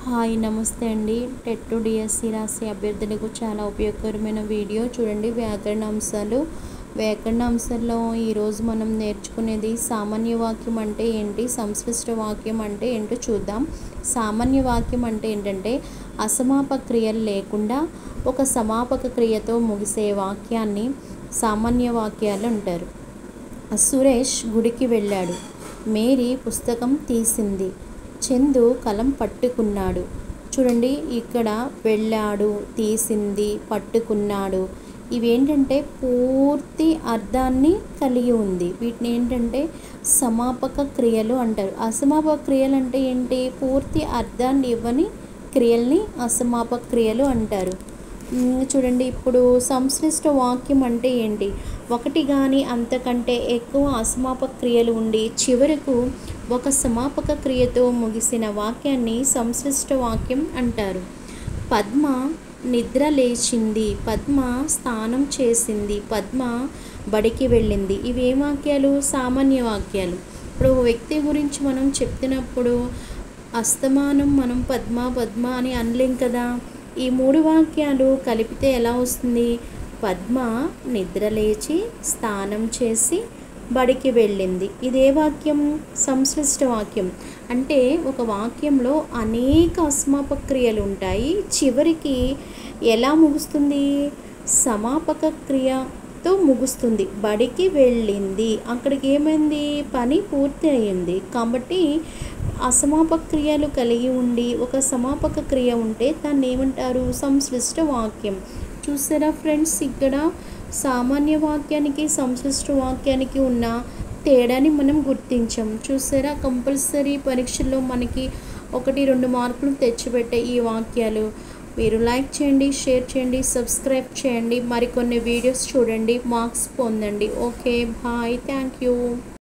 Hi నమస్తే అండి. TET to DSC రాసే అభ్యర్థులకు చాలా ఉపయోగకరమైన వీడియో చూడండి. వ్యాకరణ అంశాల్లో ఈరోజు మనం నేర్చుకునేది సామాన్య వాక్యం అంటే ఏంటి, సంశ్లిష్ట వాక్యం అంటే ఏంటో చూద్దాం. సామాన్య వాక్యం అంటే ఏంటంటే అసమాపక క్రియలు లేకుండా ఒక సమాపక క్రియతో ముగిసే వాక్యాన్ని సామాన్య వాక్యాలు అంటారు. సురేష్ గుడికి వెళ్ళాడు. మేరీ పుస్తకం తీసింది. చందు కలం పట్టుకున్నాడు. చూడండి, ఇక్కడ వెళ్ళాడు, తీసింది, పట్టుకున్నాడు ఇవేంటంటే పూర్తి అర్థాన్ని కలిగి ఉంది. వీటిని ఏంటంటే సమాపక క్రియలు అంటారు. అసమాపక క్రియలు అంటే ఏంటి, పూర్తి అర్థాన్ని ఇవ్వని క్రియల్ని అసమాపక క్రియలు అంటారు. చూడండి, ఇప్పుడు సంశ్లిష్ట వాక్యం అంటే ఏంటి, ఒకటి కానీ అంతకంటే ఎక్కువ అసమాపక క్రియలు ఉండి చివరకు ఒక సమాపక క్రియతో ముగిసిన వాక్యాన్ని సంశ్లిష్ట వాక్యం అంటారు. పద్మ నిద్ర లేచింది, పద్మ స్నానం చేసింది, పద్మ బడికి వెళ్ళింది. ఇవి ఏ వాక్యాలు, సామాన్య వాక్యాలు. ఇప్పుడు ఒక వ్యక్తి గురించి మనం చెప్తున్నప్పుడు అస్తమానం మనం పద్మ పద్మ అని అనలేం కదా. ఈ మూడు వాక్యాలు కలిపితే ఎలా వస్తుంది, పద్మ నిద్ర లేచి స్నానం చేసి బడికి వెళ్ళింది. ఇదే వాక్యం, సంశ్లిష్ట వాక్యం. అంటే ఒక వాక్యంలో అనేక అసమాపక క్రియలు ఉంటాయి, చివరికి ఎలా ముగుస్తుంది, సమాపక క్రియతో ముగుస్తుంది. బడికి వెళ్ళింది, అక్కడికి ఏమైంది, పని పూర్తి అయ్యింది. కాబట్టి అసమాపక క్రియలు కలిగి ఉండి ఒక సమాపక క్రియ ఉంటే దాన్ని ఏమంటారు, సంశ్లిష్ట వాక్యం. చూసారా ఫ్రెండ్స్, ఇక్కడ సామాన్య వాక్యానికి సంశ్లిష్ట వాక్యానికి ఉన్న తేడాని మనం గుర్తించాం. చూసారా, కంపల్సరీ పరీక్షల్లో మనకి 1-2 మార్కులు తెచ్చిపెట్టే ఈ వాక్యాలు. మీరు లైక్ చేయండి, షేర్ చేయండి, సబ్స్క్రైబ్ చేయండి, మరికొన్ని వీడియోస్ చూడండి, మార్క్స్ పొందండి. Okay, bye, thank you.